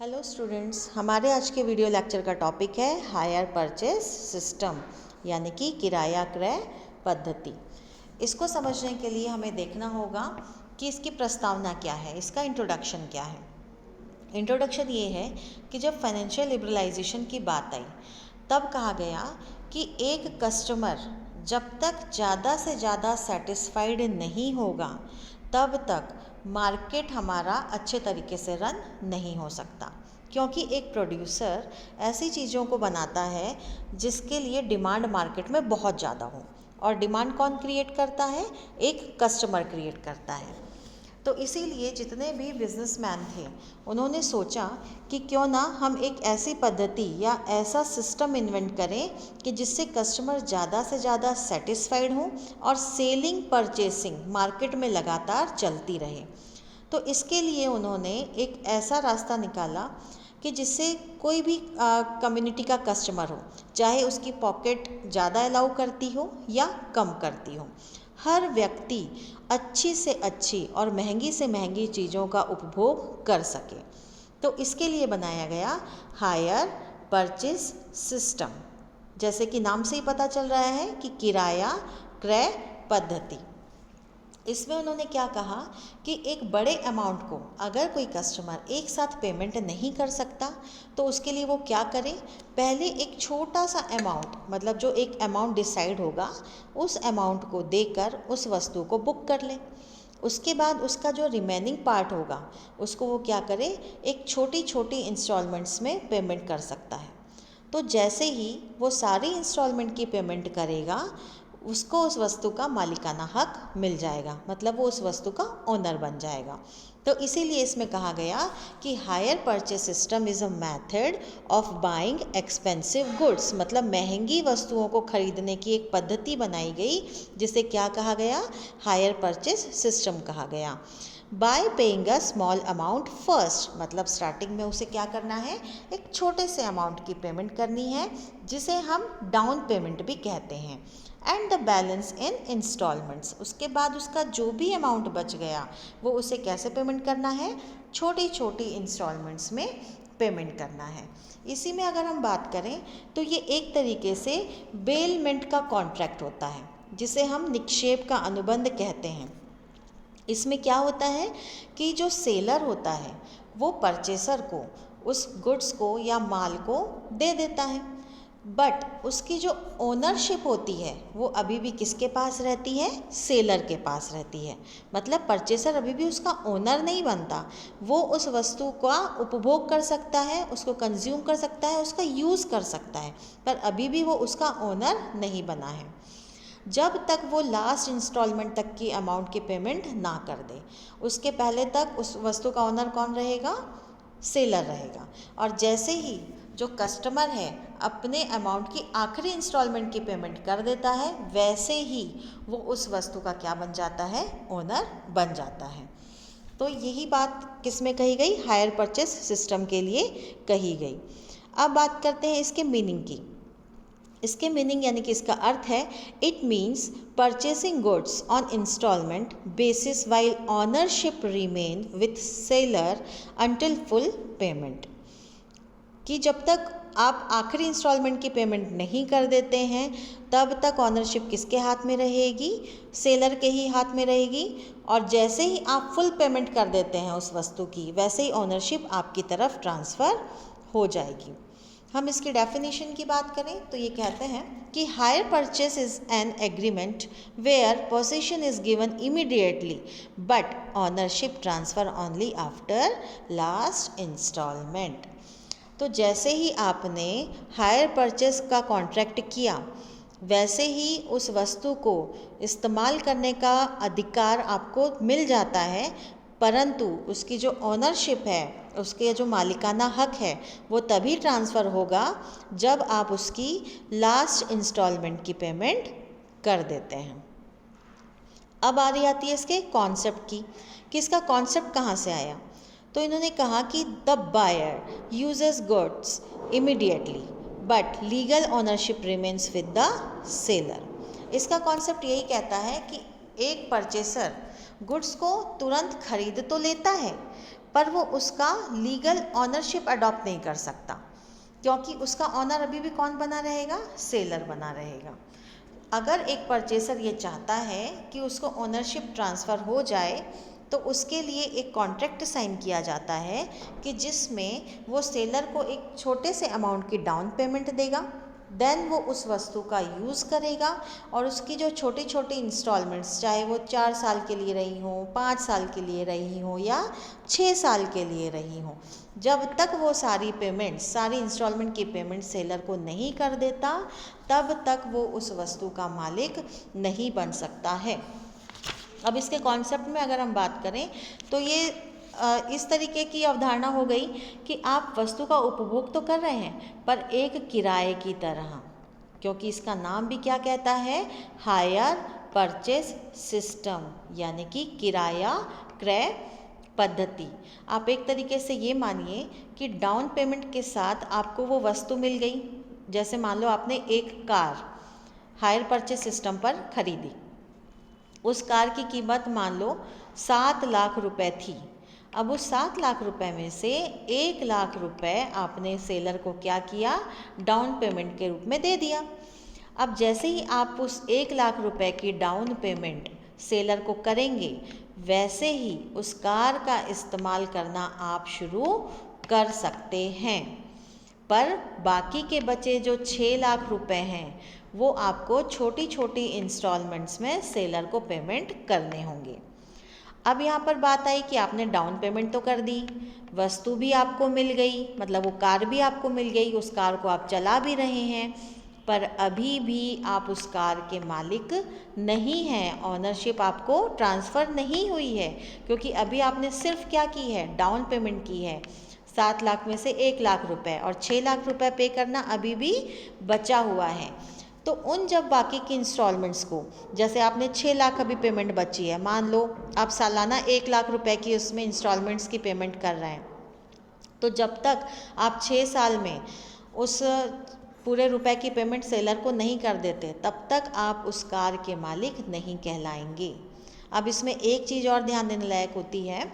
Hello students, हमारे आज के वीडियो लेक्चर का टॉपिक है हायर परचेस सिस्टम यानी कि किराया क्रय पद्धति। इसको समझने के लिए हमें देखना होगा कि इसकी प्रस्तावना क्या है, इसका इंट्रोडक्शन क्या है। इंट्रोडक्शन ये है कि जब फाइनेंशियल लिबरलाइजेशन की बात आई तब कहा गया कि एक कस्टमर जब तक ज़्यादा से ज़्यादा सेटिस्फाइड नहीं होगा तब तक मार्केट हमारा अच्छे तरीके से रन नहीं हो सकता, क्योंकि एक प्रोड्यूसर ऐसी चीज़ों को बनाता है जिसके लिए डिमांड मार्केट में बहुत ज़्यादा हो, और डिमांड कौन क्रिएट करता है? एक कस्टमर क्रिएट करता है। तो इसीलिए जितने भी बिजनेसमैन थे उन्होंने सोचा कि क्यों ना हम एक ऐसी पद्धति या ऐसा सिस्टम इन्वेंट करें कि जिससे कस्टमर ज़्यादा से ज़्यादा सेटिस्फाइड हों और सेलिंग परचेसिंग मार्केट में लगातार चलती रहे। तो इसके लिए उन्होंने एक ऐसा रास्ता निकाला कि जिससे कोई भी कम्युनिटी का कस्टमर हो, चाहे उसकी पॉकेट ज़्यादा अलाउ करती हो या कम करती हो, हर व्यक्ति अच्छी से अच्छी और महंगी से महंगी चीज़ों का उपभोग कर सके। तो इसके लिए बनाया गया हायर परचेस सिस्टम। जैसे कि नाम से ही पता चल रहा है कि किराया क्रय पद्धति। इसमें उन्होंने क्या कहा कि एक बड़े अमाउंट को अगर कोई कस्टमर एक साथ पेमेंट नहीं कर सकता तो उसके लिए वो क्या करे, पहले एक छोटा सा अमाउंट, मतलब जो एक अमाउंट डिसाइड होगा उस अमाउंट को देकर उस वस्तु को बुक कर ले। उसके बाद उसका जो रिमेनिंग पार्ट होगा उसको वो क्या करे, एक छोटी छोटी इंस्टॉलमेंट्स में पेमेंट कर सकता है। तो जैसे ही वो सारी इंस्टॉलमेंट की पेमेंट करेगा उसको उस वस्तु का मालिकाना हक मिल जाएगा, मतलब वो उस वस्तु का ओनर बन जाएगा। तो इसीलिए इसमें कहा गया कि hire purchase system is a method of buying expensive goods, मतलब महंगी वस्तुओं को खरीदने की एक पद्धति बनाई गई जिसे क्या कहा गया, हायर परचेस सिस्टम कहा गया। Bye paying a small amount first, मतलब स्टार्टिंग में उसे क्या करना है, एक छोटे से अमाउंट की पेमेंट करनी है जिसे हम डाउन पेमेंट भी कहते हैं, and the balance in instalments. उसके बाद उसका जो भी अमाउंट बच गया वो उसे कैसे पेमेंट करना है, छोटी छोटी इंस्टॉलमेंट्स में पेमेंट करना है। इसी में अगर हम बात करें तो ये एक तरीके से बेलमेंट का कॉन्ट्रैक्ट होता है जिसे हम निक्षेप का अनुबंध कहते हैं। इसमें क्या होता है कि जो सेलर होता है वो परचेसर को उस गुड्स को या माल को दे देता है, बट उसकी जो ओनरशिप होती है वो अभी भी किसके पास रहती है, सेलर के पास रहती है। मतलब परचेसर अभी भी उसका ओनर नहीं बनता, वो उस वस्तु का उपभोग कर सकता है, उसको कंज्यूम कर सकता है, उसका यूज़ कर सकता है, पर अभी भी वो उसका ओनर नहीं बना है जब तक वो लास्ट इंस्टॉलमेंट तक की अमाउंट की पेमेंट ना कर दे। उसके पहले तक उस वस्तु का ओनर कौन रहेगा, सेलर रहेगा। और जैसे ही जो कस्टमर है अपने अमाउंट की आखिरी इंस्टॉलमेंट की पेमेंट कर देता है, वैसे ही वो उस वस्तु का क्या बन जाता है, ओनर बन जाता है। तो यही बात किस में कही गई, हायर परचेस सिस्टम के लिए कही गई। अब बात करते हैं इसके मीनिंग की। इसके मीनिंग यानी कि इसका अर्थ है, it means purchasing goods on instalment basis while ownership remain with seller until full payment. कि जब तक आप आखिरी इंस्टॉलमेंट की पेमेंट नहीं कर देते हैं तब तक ऑनरशिप किसके हाथ में रहेगी, सेलर के ही हाथ में रहेगी। और जैसे ही आप फुल पेमेंट कर देते हैं उस वस्तु की, वैसे ही ऑनरशिप आपकी तरफ ट्रांसफ़र हो जाएगी। हम इसकी डेफिनेशन की बात करें तो ये कहते हैं कि hire purchase is an agreement where position is given immediately but ownership transfer only after last instalment. तो जैसे ही आपने हायर परचेस का कॉन्ट्रैक्ट किया वैसे ही उस वस्तु को इस्तेमाल करने का अधिकार आपको मिल जाता है, परंतु उसकी जो ओनरशिप है, उसके जो मालिकाना हक है, वो तभी ट्रांसफ़र होगा जब आप उसकी लास्ट इंस्टॉलमेंट की पेमेंट कर देते हैं। अब बारी आती है इसके कॉन्सेप्ट की कि इसका कॉन्सेप्ट कहाँ से आया। तो इन्होंने कहा कि the buyer uses goods immediately but legal ownership remains with the seller. इसका कॉन्सेप्ट यही कहता है कि एक परचेसर गुड्स को तुरंत खरीद तो लेता है, पर वो उसका लीगल ऑनरशिप अडॉप्ट नहीं कर सकता, क्योंकि उसका ऑनर अभी भी कौन बना रहेगा, सेलर बना रहेगा। अगर एक परचेसर ये चाहता है कि उसको ओनरशिप ट्रांसफ़र हो जाए, तो उसके लिए एक कॉन्ट्रैक्ट साइन किया जाता है कि जिसमें वो सेलर को एक छोटे से अमाउंट की डाउन पेमेंट देगा, देन वो उस वस्तु का यूज़ करेगा और उसकी जो छोटी छोटी इंस्टॉलमेंट्स, चाहे वो 4 साल के लिए रही हों, 5 साल के लिए रही हों या 6 साल के लिए रही हों, जब तक वो सारी इंस्टॉलमेंट की पेमेंट सेलर को नहीं कर देता, तब तक वो उस वस्तु का मालिक नहीं बन सकता है। अब इसके कॉन्सेप्ट में अगर हम बात करें तो ये इस तरीके की अवधारणा हो गई कि आप वस्तु का उपभोग तो कर रहे हैं, पर एक किराए की तरह, क्योंकि इसका नाम भी क्या कहता है, हायर परचेस सिस्टम, यानी कि किराया क्रय पद्धति। आप एक तरीके से ये मानिए कि डाउन पेमेंट के साथ आपको वो वस्तु मिल गई। जैसे मान लो आपने एक कार हायर परचेस सिस्टम पर खरीदी, उस कार की कीमत मान लो 7 लाख रुपए थी। अब उस 7 लाख रुपए में से 1 लाख रुपए आपने सेलर को क्या किया, डाउन पेमेंट के रूप में दे दिया। अब जैसे ही आप उस 1 लाख रुपए की डाउन पेमेंट सेलर को करेंगे, वैसे ही उस कार का इस्तेमाल करना आप शुरू कर सकते हैं। पर बाकी के बचे जो 6 लाख रुपए हैं, वो आपको छोटी छोटी इंस्टॉलमेंट्स में सेलर को पेमेंट करने होंगे। अब यहाँ पर बात आई कि आपने डाउन पेमेंट तो कर दी, वस्तु भी आपको मिल गई, मतलब वो कार भी आपको मिल गई, उस कार को आप चला भी रहे हैं, पर अभी भी आप उस कार के मालिक नहीं हैं, ऑनरशिप आपको ट्रांसफ़र नहीं हुई है, क्योंकि अभी आपने सिर्फ क्या की है, डाउन पेमेंट की है। 7 लाख में से 1 लाख रुपए और 6 लाख रुपए पे करना अभी भी बचा हुआ है। तो उन जब बाकी की इंस्टॉलमेंट्स को, जैसे आपने 6 लाख अभी पेमेंट बची है, मान लो आप सालाना 1 लाख रुपए की उसमें इंस्टॉलमेंट्स की पेमेंट कर रहे हैं, तो जब तक आप 6 साल में उस पूरे रुपए की पेमेंट सेलर को नहीं कर देते, तब तक आप उस कार के मालिक नहीं कहलाएंगे। अब इसमें एक चीज़ और ध्यान देने लायक होती है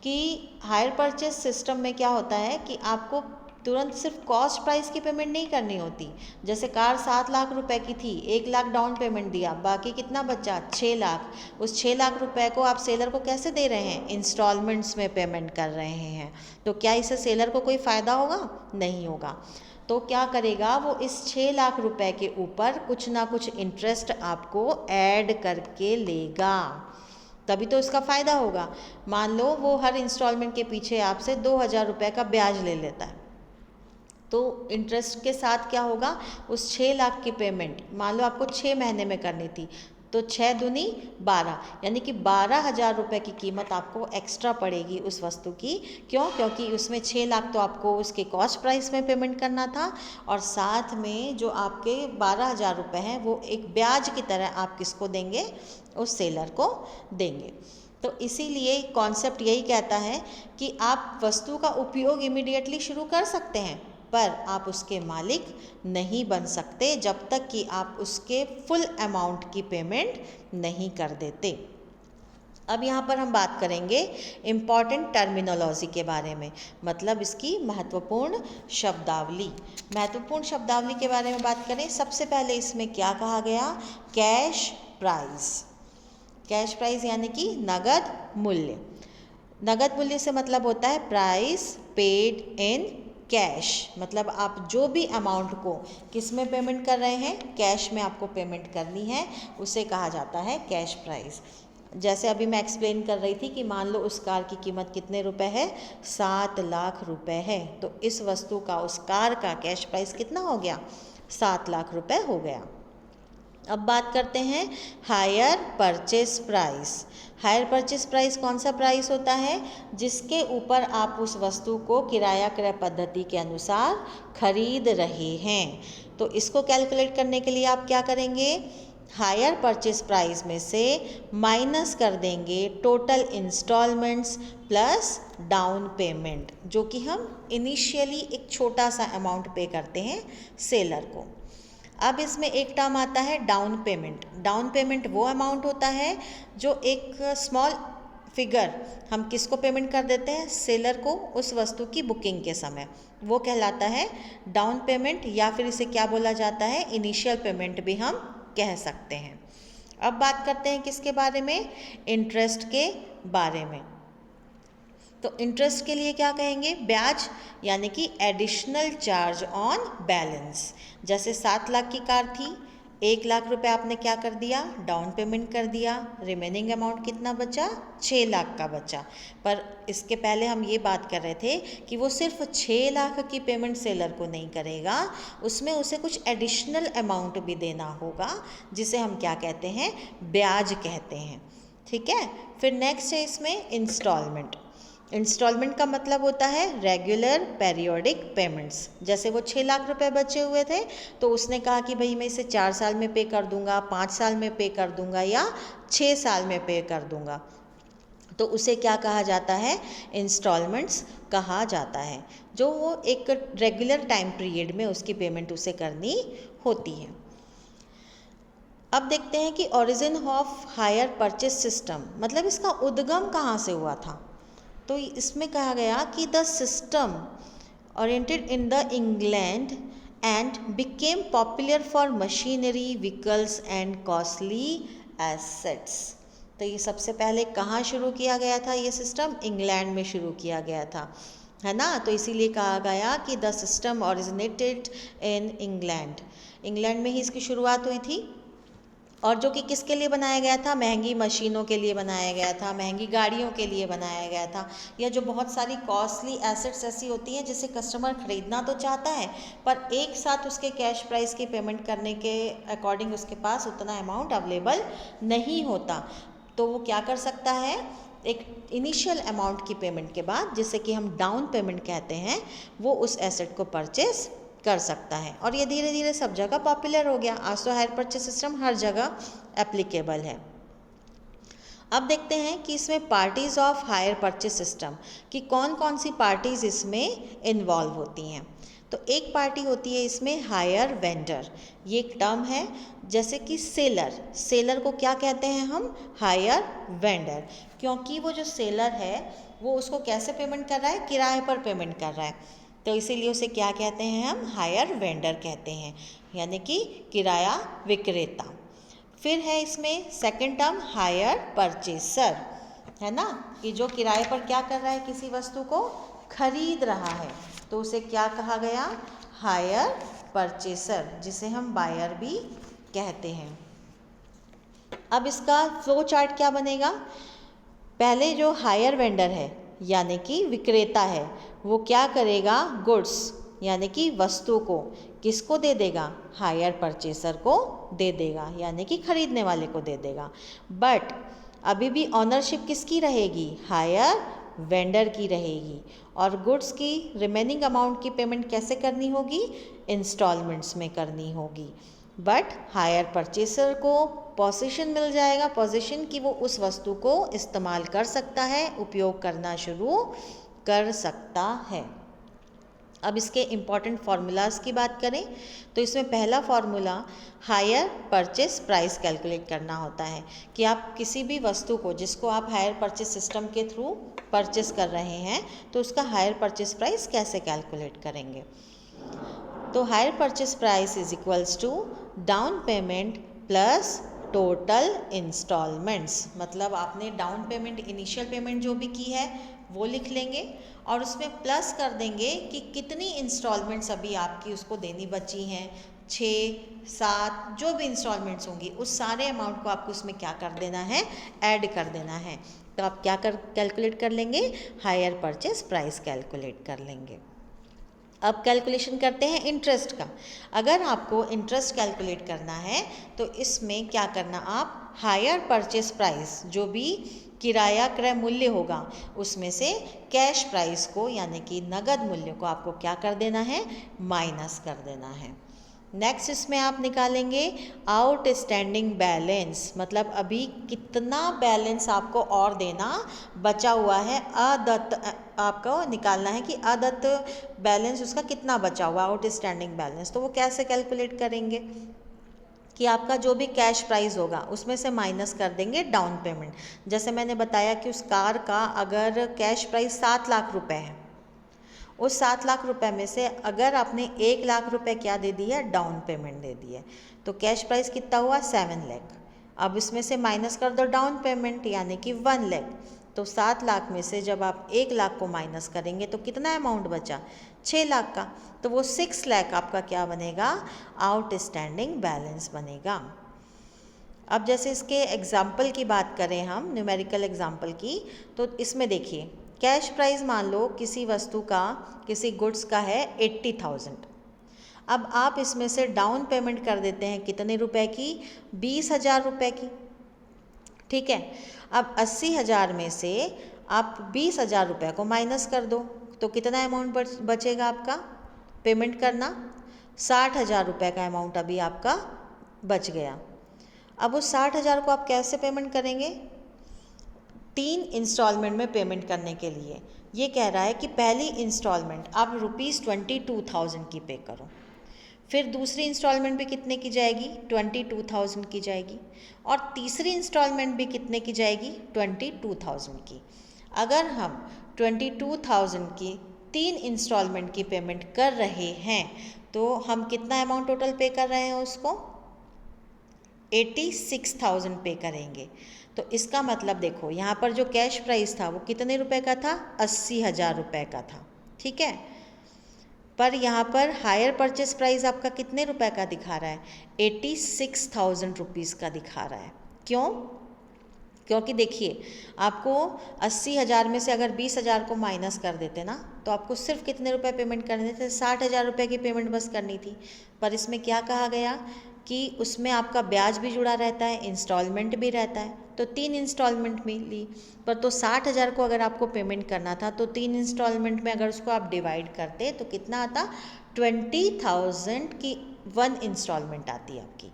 कि हायर परचेस सिस्टम में क्या होता है कि आपको तुरंत सिर्फ कॉस्ट प्राइस की पेमेंट नहीं करनी होती। जैसे कार 7 लाख रुपए की थी, 1 लाख डाउन पेमेंट दिया, बाकी कितना बचा, 6 लाख। उस 6 लाख रुपए को आप सेलर को कैसे दे रहे हैं, इंस्टॉलमेंट्स में पेमेंट कर रहे हैं। तो क्या इससे सेलर को कोई फ़ायदा होगा, नहीं होगा। तो क्या करेगा वो, इस 6 लाख रुपए के ऊपर कुछ ना कुछ इंटरेस्ट आपको ऐड करके लेगा, तभी तो इसका फ़ायदा होगा। मान लो वो हर इंस्टॉलमेंट के पीछे आपसे 2,000 रुपये का ब्याज ले लेता है, तो इंटरेस्ट के साथ क्या होगा, उस 6 लाख की पेमेंट मान लो आपको 6 महीने में करनी थी, तो 6 दूनी 12, यानी कि 12,000 रुपये की कीमत आपको एक्स्ट्रा पड़ेगी उस वस्तु की। क्यों, क्योंकि उसमें 6 लाख तो आपको उसके कॉस्ट प्राइस में पेमेंट करना था, और साथ में जो आपके 12,000 रुपये हैं वो एक ब्याज की तरह आप किसको देंगे, उस सेलर को देंगे। तो इसीलिए कॉन्सेप्ट यही कहता है कि आप वस्तु का उपयोग इमीडिएटली शुरू कर सकते हैं, पर आप उसके मालिक नहीं बन सकते जब तक कि आप उसके फुल अमाउंट की पेमेंट नहीं कर देते। अब यहाँ पर हम बात करेंगे इम्पॉर्टेंट टर्मिनोलॉजी के बारे में, मतलब इसकी महत्वपूर्ण शब्दावली। महत्वपूर्ण शब्दावली के बारे में बात करें, सबसे पहले इसमें क्या कहा गया, कैश प्राइस। कैश प्राइस यानी कि नगद मूल्य। नगद मूल्य से मतलब होता है प्राइस पेड इन कैश, मतलब आप जो भी अमाउंट को किस में पेमेंट कर रहे हैं, कैश में आपको पेमेंट करनी है, उसे कहा जाता है कैश प्राइस। जैसे अभी मैं एक्सप्लेन कर रही थी कि मान लो उस कार की कीमत कितने रुपए है, 7 लाख रुपए है, तो इस वस्तु का, उस कार का कैश प्राइस कितना हो गया, 7 लाख रुपए हो गया। अब बात करते हैं higher purchase price. Higher purchase price कौन सा प्राइस होता है, जिसके ऊपर आप उस वस्तु को किराया क्रय पद्धति के अनुसार खरीद रहे हैं। तो इसको कैलकुलेट करने के लिए आप क्या करेंगे, हायर परचेस प्राइस में से माइनस कर देंगे total instalments plus down payment, जो कि हम इनिशियली एक छोटा सा अमाउंट पे करते हैं सेलर को। अब इसमें एक टर्म आता है डाउन पेमेंट। डाउन पेमेंट वो अमाउंट होता है जो एक स्मॉल फिगर हम किसको पेमेंट कर देते हैं? सेलर को उस वस्तु की बुकिंग के समय, वो कहलाता है डाउन पेमेंट, या फिर इसे क्या बोला जाता है? इनिशियल पेमेंट भी हम कह सकते हैं। अब बात करते हैं किसके बारे में? इंटरेस्ट के बारे में। तो इंटरेस्ट के लिए क्या कहेंगे? ब्याज, यानी कि एडिशनल चार्ज ऑन बैलेंस। जैसे 7 लाख की कार थी, 1 लाख रुपए आपने क्या कर दिया? डाउन पेमेंट कर दिया। रिमेनिंग अमाउंट कितना बचा? 6 लाख का बचा। पर इसके पहले हम ये बात कर रहे थे कि वो सिर्फ 6 लाख की पेमेंट सेलर को नहीं करेगा, उसमें उसे कुछ एडिशनल अमाउंट भी देना होगा, जिसे हम क्या कहते हैं? ब्याज कहते हैं। ठीक है। फिर नेक्स्ट है इसमें इंस्टॉलमेंट। इंस्टॉलमेंट का मतलब होता है रेगुलर पेरियोडिक पेमेंट्स। जैसे वो 6 लाख रुपए बचे हुए थे, तो उसने कहा कि भाई मैं इसे 4 साल में पे कर दूंगा, 5 साल में पे कर दूंगा, या 6 साल में पे कर दूंगा, तो उसे क्या कहा जाता है? इंस्टॉलमेंट्स कहा जाता है, जो वो एक रेगुलर टाइम पीरियड में उसकी पेमेंट उसे करनी होती है। अब देखते हैं कि origin of higher purchase system, मतलब इसका उद्गम कहाँ से हुआ था। तो इसमें कहा गया कि the system oriented in the England and became popular for machinery, vehicles and costly assets. तो ये सबसे पहले कहाँ शुरू किया गया था? ये सिस्टम इंग्लैंड में शुरू किया गया था, है ना। तो इसीलिए कहा गया कि the system originated in England. England में ही इसकी शुरुआत हुई थी, और जो कि किसके लिए बनाया गया था? महंगी मशीनों के लिए बनाया गया था, महंगी गाड़ियों के लिए बनाया गया था, या जो बहुत सारी कॉस्टली एसेट्स ऐसी होती हैं जिसे कस्टमर खरीदना तो चाहता है, पर एक साथ उसके कैश प्राइस की पेमेंट करने के अकॉर्डिंग उसके पास उतना अमाउंट अवेलेबल नहीं होता, तो वो क्या कर सकता है? एक इनिशियल अमाउंट की पेमेंट के बाद, जिसे कि हम डाउन पेमेंट कहते हैं, वो उस एसेट को परचेस कर सकता है। और ये धीरे धीरे सब जगह पॉपुलर हो गया। आज तो हायर परचेस सिस्टम हर जगह एप्लीकेबल है। अब देखते हैं कि इसमें parties of higher purchase system, कि कौन कौन सी पार्टीज इसमें इन्वॉल्व होती हैं। तो एक पार्टी होती है इसमें हायर वेंडर, ये एक टर्म है। जैसे कि सेलर, सेलर को क्या कहते हैं हम? हायर वेंडर, क्योंकि वो जो सेलर है वो उसको कैसे पेमेंट कर रहा है? किराए पर पेमेंट कर रहा है, तो इसीलिए उसे क्या कहते हैं? हम हायर वेंडर कहते हैं, यानी कि किराया विक्रेता। फिर है इसमें सेकंड टर्म हायर परचेसर, है ना, कि जो किराए पर क्या कर रहा है? किसी वस्तु को खरीद रहा है, तो उसे क्या कहा गया? हायर परचेसर, जिसे हम बायर भी कहते हैं। अब इसका फ्लो चार्ट क्या बनेगा? पहले जो हायर वेंडर है यानी कि विक्रेता है, वो क्या करेगा? गुड्स यानी कि वस्तु को किसको दे देगा? हायर परचेसर को दे देगा, यानी कि खरीदने वाले को दे देगा। बट अभी भी ऑनरशिप किसकी रहेगी? हायर वेंडर की रहेगी। और गुड्स की रिमेनिंग अमाउंट की पेमेंट कैसे करनी होगी? इंस्टॉलमेंट्स में करनी होगी। बट हायर परचेसर को पोजीशन मिल जाएगा, पोजीशन कि वो उस वस्तु को इस्तेमाल कर सकता है, उपयोग करना शुरू कर सकता है। अब इसके इम्पॉर्टेंट फार्मूलाज की बात करें तो इसमें पहला formula higher purchase price calculate करना होता है, कि आप किसी भी वस्तु को जिसको आप हायर परचेस सिस्टम के थ्रू परचेस कर रहे हैं, तो उसका हायर परचेस प्राइस कैसे कैलकुलेट करेंगे। तो hire purchase price is equals to down payment plus total instalments. मतलब आपने डाउन पेमेंट, इनिशियल पेमेंट जो भी की है वो लिख लेंगे, और उसमें प्लस कर देंगे कि कितनी इंस्टॉलमेंट्स अभी आपकी उसको देनी बची हैं, 6, 7 जो भी इंस्टॉलमेंट्स होंगी, उस सारे अमाउंट को आपको उसमें क्या कर देना है? ऐड कर देना है। तो आप क्या कैलकुलेट कर लेंगे? हायर परचेस प्राइस कैलकुलेट कर लेंगे। अब कैलकुलेशन करते हैं इंटरेस्ट का। अगर आपको इंटरेस्ट कैलकुलेट करना है तो इसमें क्या करना, आप हायर परचेस प्राइस जो भी किराया क्रय मूल्य होगा उसमें से कैश प्राइस को यानी कि नगद मूल्य को आपको क्या कर देना है? माइनस कर देना है। नेक्स्ट इसमें आप निकालेंगे आउटस्टैंडिंग बैलेंस, मतलब अभी कितना बैलेंस आपको और देना बचा हुआ है। अदत्त आपको निकालना है कि अदत्त बैलेंस उसका कितना बचा हुआ है, आउटस्टैंडिंग बैलेंस। तो वो कैसे कैलकुलेट करेंगे? कि आपका जो भी कैश प्राइस होगा उसमें से माइनस कर देंगे डाउन पेमेंट। जैसे मैंने बताया कि उस कार का अगर कैश प्राइस 7 लाख रुपए है, उस 7 लाख रुपए में से अगर आपने 1 लाख रुपए क्या दे दिया, डाउन पेमेंट दे दी है, तो कैश प्राइस कितना हुआ, 7 लाख। अब इसमें से माइनस कर दो डाउन पेमेंट यानी कि 1 लाख। तो 7 लाख में से जब आप 1 लाख को माइनस करेंगे तो कितना अमाउंट बचा, 6 लाख का। तो वो 6 लाख आपका क्या बनेगा, आउटस्टैंडिंग बैलेंस बनेगा। अब जैसे इसके एग्जाम्पल की बात करें हम, न्यूमेरिकल एग्जाम्पल की, तो इसमें देखिए कैश प्राइस मान लो किसी वस्तु का, किसी गुड्स का है 80,000। अब आप इसमें से डाउन पेमेंट कर देते हैं कितने रुपए की, 20,000 रुपये की। ठीक है, अब 80,000 में से आप 20,000 रुपये को माइनस कर दो तो कितना अमाउंट बचेगा आपका पेमेंट करना, 60,000 रुपये का अमाउंट अभी आपका बच गया। अब उस 60,000 को आप कैसे पेमेंट करेंगे, 3 इंस्टॉलमेंट में पेमेंट करने के लिए ये कह रहा है कि पहली इंस्टॉलमेंट आप ₹22,000 की पे करो, फिर दूसरी इंस्टॉलमेंट भी कितने की जाएगी, 22,000 की जाएगी, और तीसरी इंस्टॉलमेंट भी कितने की जाएगी, 22,000 की। अगर हम 22,000 की 3 इंस्टॉलमेंट की पेमेंट कर रहे हैं तो हम कितना अमाउंट टोटल पे कर रहे हैं उसको, 86,000 पे करेंगे। तो इसका मतलब देखो यहाँ पर जो कैश प्राइस था वो कितने रुपए का था, 80,000 रुपये का था। ठीक है, पर यहाँ पर हायर परचेस प्राइस आपका कितने रुपए का दिखा रहा है, 86,000 रुपीज़ का दिखा रहा है। क्यों, क्योंकि देखिए आपको 80,000 में से अगर 20,000 को माइनस कर देते ना तो आपको सिर्फ कितने रुपए पेमेंट करने थे, 60,000 रुपये की पेमेंट बस करनी थी। पर इसमें क्या कहा गया कि उसमें आपका ब्याज भी जुड़ा रहता है, इंस्टॉलमेंट भी रहता है, तो 3 इंस्टॉलमेंट में ली। पर तो 60,000 को अगर आपको पेमेंट करना था तो 3 इंस्टॉलमेंट में अगर उसको आप डिवाइड करते तो कितना आता, 20,000 की 1 इंस्टॉलमेंट आती है आपकी।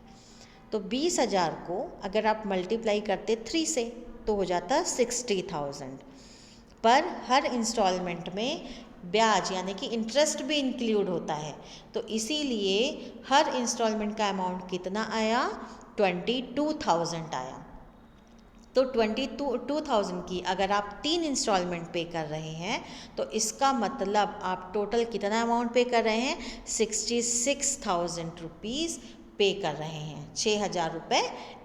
तो 20,000 को अगर आप मल्टीप्लाई करते 3 से तो हो जाता 60,000। पर हर इंस्टॉलमेंट में ब्याज यानी कि इंटरेस्ट भी इंक्लूड होता है, तो इसीलिए हर इंस्टॉलमेंट का अमाउंट कितना आया, 22,000 आया। तो 22,000 की अगर आप 3 इंस्टॉलमेंट पे कर रहे हैं तो इसका मतलब आप टोटल कितना अमाउंट पे कर रहे हैं, 66,000 रुपीज़ पे कर रहे हैं, 6,000 रुपये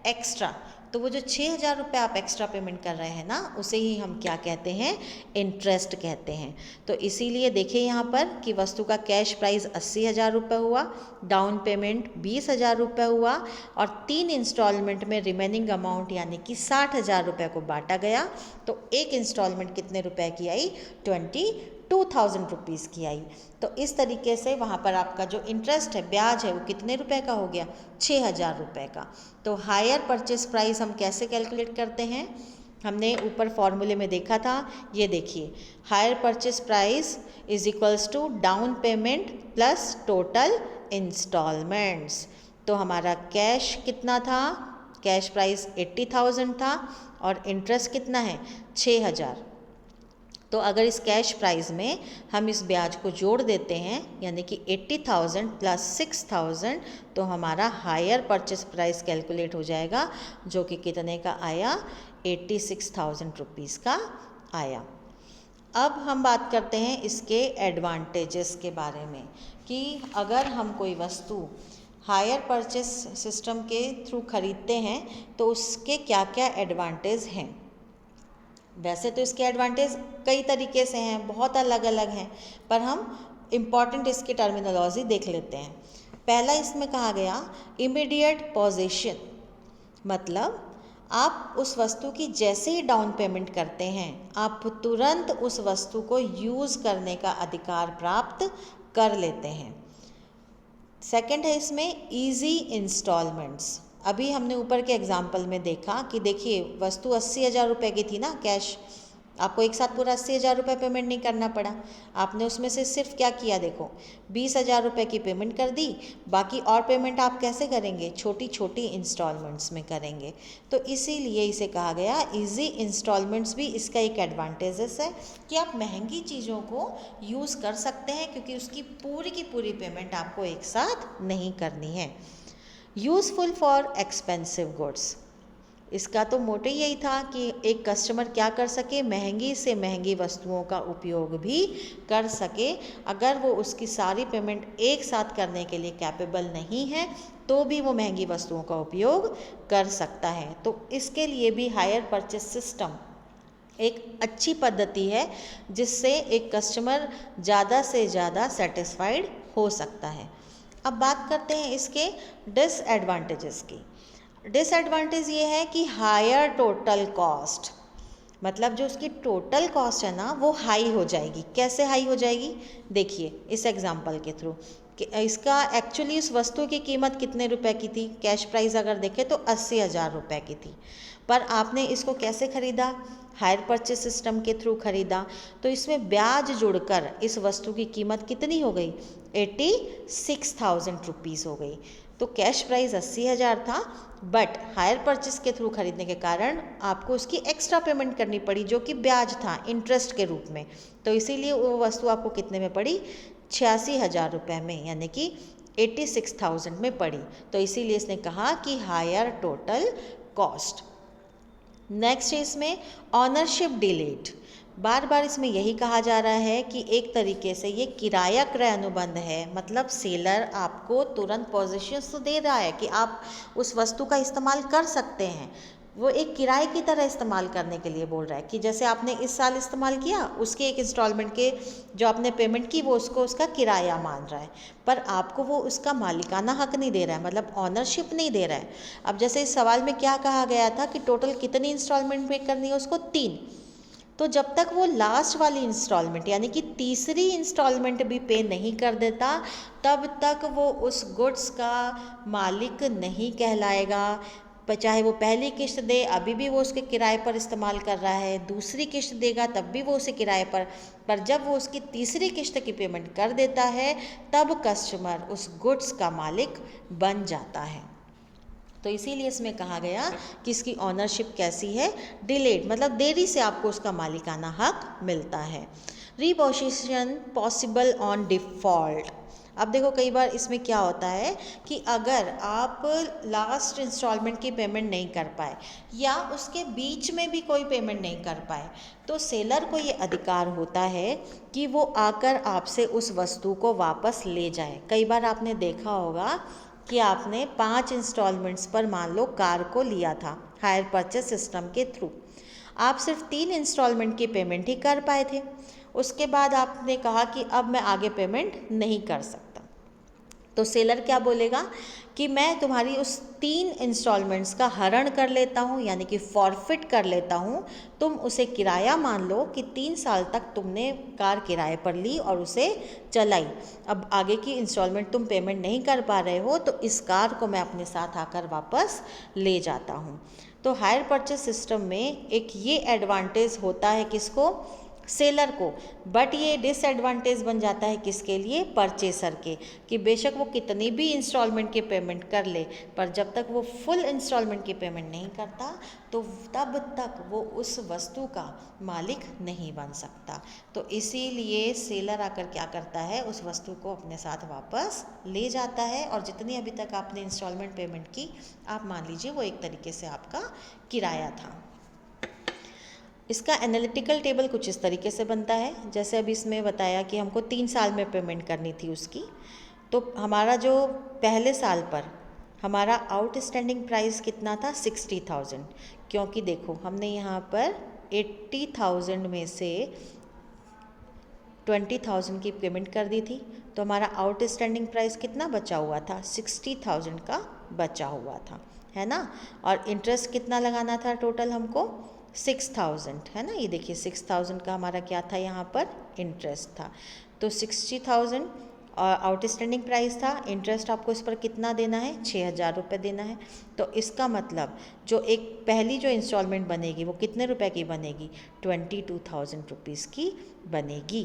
एक्स्ट्रा। तो वो जो 6,000 रुपये आप एक्स्ट्रा पेमेंट कर रहे हैं ना, उसे ही हम क्या कहते हैं, इंटरेस्ट कहते हैं। तो इसीलिए देखिए यहाँ पर कि वस्तु का कैश प्राइस 80,000 रुपये हुआ, डाउन पेमेंट 20,000 रुपये हुआ, और 3 इंस्टॉलमेंट में रिमेनिंग अमाउंट यानी कि 60,000 रुपये को बांटा गया। तो एक इंस्टॉलमेंट कितने रुपए की आई, 22,000 रुपीज़ की आई। तो इस तरीके से वहाँ पर आपका जो इंटरेस्ट है, ब्याज है, वो कितने रुपए का हो गया, 6,000 रुपये का। तो हायर परचेस प्राइस हम कैसे कैलकुलेट करते हैं, हमने ऊपर फॉर्मूले में देखा था, ये देखिए, hire purchase price is equals to down payment plus total installments. तो हमारा कैश कितना था, कैश प्राइस 80,000 था और इंटरेस्ट कितना है, 6,000। तो अगर इस कैश प्राइस में हम इस ब्याज को जोड़ देते हैं यानी कि 80,000 प्लस 6,000 तो हमारा हायर परचेस प्राइस कैलकुलेट हो जाएगा, जो कि कितने का आया, 86,000 रुपीज़ का आया। अब हम बात करते हैं इसके एडवांटेजेस के बारे में कि अगर हम कोई वस्तु हायर परचेस सिस्टम के थ्रू खरीदते हैं तो उसके क्या क्या एडवांटेज हैं। वैसे तो इसके एडवांटेज कई तरीके से हैं, बहुत अलग अलग हैं, पर हम इम्पॉर्टेंट इसकी टर्मिनोलॉजी देख लेते हैं। पहला इसमें कहा गया इमीडिएट पोजीशन, मतलब आप उस वस्तु की जैसे ही डाउन पेमेंट करते हैं आप तुरंत उस वस्तु को यूज़ करने का अधिकार प्राप्त कर लेते हैं। सेकंड है इसमें इजी इंस्टॉलमेंट्स। अभी हमने ऊपर के एग्जाम्पल में देखा कि देखिए वस्तु 80,000 रुपये की थी ना कैश, आपको एक साथ पूरा 80,000 रुपये पेमेंट नहीं करना पड़ा, आपने उसमें से सिर्फ क्या किया, देखो 20,000 रुपये की पेमेंट कर दी, बाकी और पेमेंट आप कैसे करेंगे, छोटी छोटी इंस्टॉलमेंट्स में करेंगे। तो इसीलिए इसे कहा गया इजी इंस्टॉलमेंट्स। भी इसका एक एडवांटेजेस है कि आप महंगी चीज़ों को यूज़ कर सकते हैं क्योंकि उसकी पूरी की पूरी पेमेंट आपको एक साथ नहीं करनी है। Useful for expensive goods. इसका तो मोटे यही था कि एक कस्टमर क्या कर सके, महंगी से महंगी वस्तुओं का उपयोग भी कर सके। अगर वो उसकी सारी पेमेंट एक साथ करने के लिए कैपेबल नहीं है तो भी वो महंगी वस्तुओं का उपयोग कर सकता है। तो इसके लिए भी हायर परचेस सिस्टम एक अच्छी पद्धति है जिससे एक कस्टमर ज़्यादा से ज़्यादा सेटिस्फाइड हो सकता है। अब बात करते हैं इसके डिसएडवांटेजेस की। डिसएडवांटेज ये है कि हायर टोटल कॉस्ट, मतलब जो उसकी टोटल कॉस्ट है ना वो हाई हो जाएगी। कैसे हाई हो जाएगी, देखिए इस एग्जांपल के थ्रू कि इसका एक्चुअली इस वस्तु की कीमत कितने रुपए की थी, कैश प्राइस अगर देखें तो 80,000 रुपये की थी, पर आपने इसको कैसे ख़रीदा, हायर परचेस सिस्टम के थ्रू ख़रीदा। तो इसमें ब्याज जुड़कर इस वस्तु की कीमत कितनी हो गई, 86,000 रुपीज़ हो गई। तो कैश प्राइस 80,000 था, बट हायर परचेस के थ्रू खरीदने के कारण आपको उसकी एक्स्ट्रा पेमेंट करनी पड़ी जो कि ब्याज था, इंटरेस्ट के रूप में। तो इसीलिए वो वस्तु आपको कितने में पड़ी, 86,000 रुपये में, यानी कि 86,000 में पड़ी। तो इसीलिए इसने कहा कि हायर टोटल कॉस्ट। नेक्स्ट है इसमें ऑनरशिप डिलेड। बार बार इसमें यही कहा जा रहा है कि एक तरीके से ये किराया क्रय अनुबंध है, मतलब सेलर आपको तुरंत पोजीशंस तो दे रहा है कि आप उस वस्तु का इस्तेमाल कर सकते हैं। वो एक किराए की तरह इस्तेमाल करने के लिए बोल रहा है कि जैसे आपने इस साल इस्तेमाल किया, उसके एक इंस्टॉलमेंट के जो आपने पेमेंट की वो उसको उसका किराया मान रहा है, पर आपको वो उसका मालिकाना हक नहीं दे रहा है, मतलब ऑनरशिप नहीं दे रहा है। अब जैसे इस सवाल में क्या कहा गया था कि टोटल कितनी इंस्टॉलमेंट पे करनी है उसको, 3। तो जब तक वो लास्ट वाली इंस्टॉलमेंट यानी कि तीसरी इंस्टॉलमेंट भी पे नहीं कर देता तब तक वो उस गुड्स का मालिक नहीं कहलाएगा। पर चाहे वो पहली किस्त दे अभी भी वो उसके किराए पर इस्तेमाल कर रहा है, दूसरी किस्त देगा तब भी वो उसे किराए पर जब वो उसकी तीसरी किस्त की पेमेंट कर देता है तब कस्टमर उस गुड्स का मालिक बन जाता है। तो इसीलिए इसमें कहा गया कि इसकी ऑनरशिप कैसी है, डिलेड, मतलब देरी से आपको उसका मालिकाना हक मिलता है। Reposition possible on default. अब देखो कई बार इसमें क्या होता है कि अगर आप लास्ट इंस्टॉलमेंट की पेमेंट नहीं कर पाए या उसके बीच में भी कोई पेमेंट नहीं कर पाए तो सेलर को ये अधिकार होता है कि वो आकर आपसे उस वस्तु को वापस ले जाए। कई बार आपने देखा होगा कि आपने 5 इंस्टॉलमेंट्स पर मान लो कार को लिया था हायर परचेस सिस्टम के थ्रू, आप सिर्फ 3 इंस्टॉलमेंट की पेमेंट ही कर पाए थे। उसके बाद आपने कहा कि अब मैं आगे पेमेंट नहीं कर सकता, तो सेलर क्या बोलेगा कि मैं तुम्हारी उस 3 इंस्टॉलमेंट्स का हरण कर लेता हूँ, यानी कि फॉरफिट कर लेता हूँ। तुम उसे किराया मान लो कि 3 साल तक तुमने कार किराए पर ली और उसे चलाई, अब आगे की इंस्टॉलमेंट तुम पेमेंट नहीं कर पा रहे हो तो इस कार को मैं अपने साथ आकर वापस ले जाता हूँ। तो हायर परचेस सिस्टम में एक ये एडवांटेज होता है किसको, सेलर को, बट ये डिसएडवांटेज बन जाता है किसके लिए, परचेसर के, कि बेशक वो कितनी भी इंस्टॉलमेंट की पेमेंट कर ले पर जब तक वो फुल इंस्टॉलमेंट की पेमेंट नहीं करता तो तब तक वो उस वस्तु का मालिक नहीं बन सकता। तो इसीलिए सेलर आकर क्या करता है, उस वस्तु को अपने साथ वापस ले जाता है और जितनी अभी तक आपने इंस्टॉलमेंट पेमेंट की आप मान लीजिए वो एक तरीके से आपका किराया था। इसका एनालिटिकल टेबल कुछ इस तरीके से बनता है, जैसे अभी इसमें बताया कि हमको 3 साल में पेमेंट करनी थी उसकी, तो हमारा जो पहले साल पर हमारा आउटस्टैंडिंग प्राइस कितना था, 60,000, क्योंकि देखो हमने यहाँ पर 80,000 में से 20,000 की पेमेंट कर दी थी, तो हमारा आउटस्टैंडिंग प्राइस कितना बचा हुआ था, 60,000 का बचा हुआ था, है ना। और इंटरेस्ट कितना लगाना था टोटल हमको, 6,000, है ना। ये देखिए 6,000 का हमारा क्या था यहाँ पर, इंटरेस्ट था। तो 60,000 और आउटस्टैंडिंग प्राइस था, इंटरेस्ट आपको इस पर कितना देना है, 6,000 रुपये देना है। तो इसका मतलब जो एक पहली जो इंस्टॉलमेंट बनेगी वो कितने रुपए की बनेगी, 22,000 रुपीज़ की बनेगी।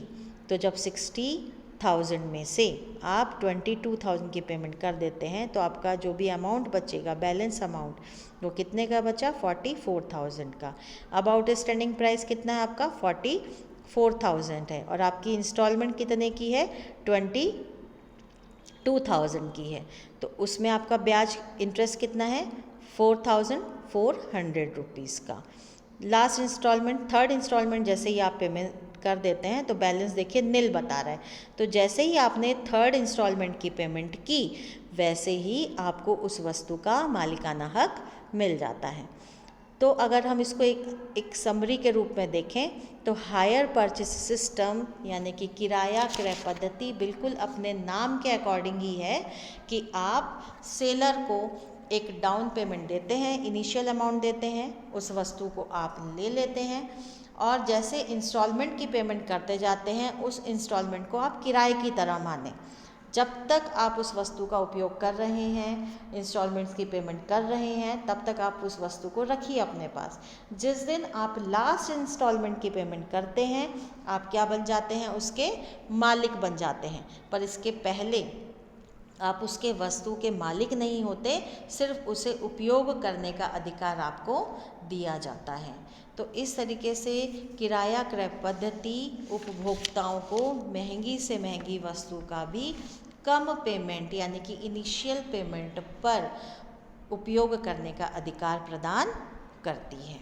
तो जब 60,000 में से आप 22,000 की पेमेंट कर देते हैं तो आपका जो भी अमाउंट बचेगा, बैलेंस अमाउंट, वो कितने का बचा, 44,000 का। अब आउटस्टैंडिंग प्राइस कितना है आपका, 44,000 है और आपकी इंस्टॉलमेंट कितने की है, 2000 की है तो उसमें आपका ब्याज इंटरेस्ट कितना है 4400 रुपीज़ का। लास्ट इंस्टॉलमेंट, थर्ड इंस्टॉलमेंट जैसे ही आप पेमेंट कर देते हैं तो बैलेंस देखिए नील बता रहा है। तो जैसे ही आपने थर्ड इंस्टॉलमेंट की पेमेंट की वैसे ही आपको उस वस्तु का मालिकाना हक मिल जाता है। तो अगर हम इसको एक समरी के रूप में देखें तो हायर परचेस सिस्टम यानी कि किराया क्रय पद्धति बिल्कुल अपने नाम के अकॉर्डिंग ही है कि आप सेलर को एक डाउन पेमेंट देते हैं, इनिशियल अमाउंट देते हैं, उस वस्तु को आप ले लेते हैं और जैसे इंस्टॉलमेंट की पेमेंट करते जाते हैं उस इंस्टॉलमेंट को आप किराए की तरह मानें। जब तक आप उस वस्तु का उपयोग कर रहे हैं, इंस्टॉलमेंट्स की पेमेंट कर रहे हैं, तब तक आप उस वस्तु को रखिए अपने पास। जिस दिन आप लास्ट इंस्टॉलमेंट की पेमेंट करते हैं आप क्या बन जाते हैं, उसके मालिक बन जाते हैं। पर इसके पहले आप उसके वस्तु के मालिक नहीं होते, सिर्फ उसे उपयोग करने का अधिकार आपको दिया जाता है। तो इस तरीके से किराया क्रय पद्धति उपभोक्ताओं को महंगी से महंगी वस्तु का भी कम पेमेंट यानी कि इनिशियल पेमेंट पर उपयोग करने का अधिकार प्रदान करती है।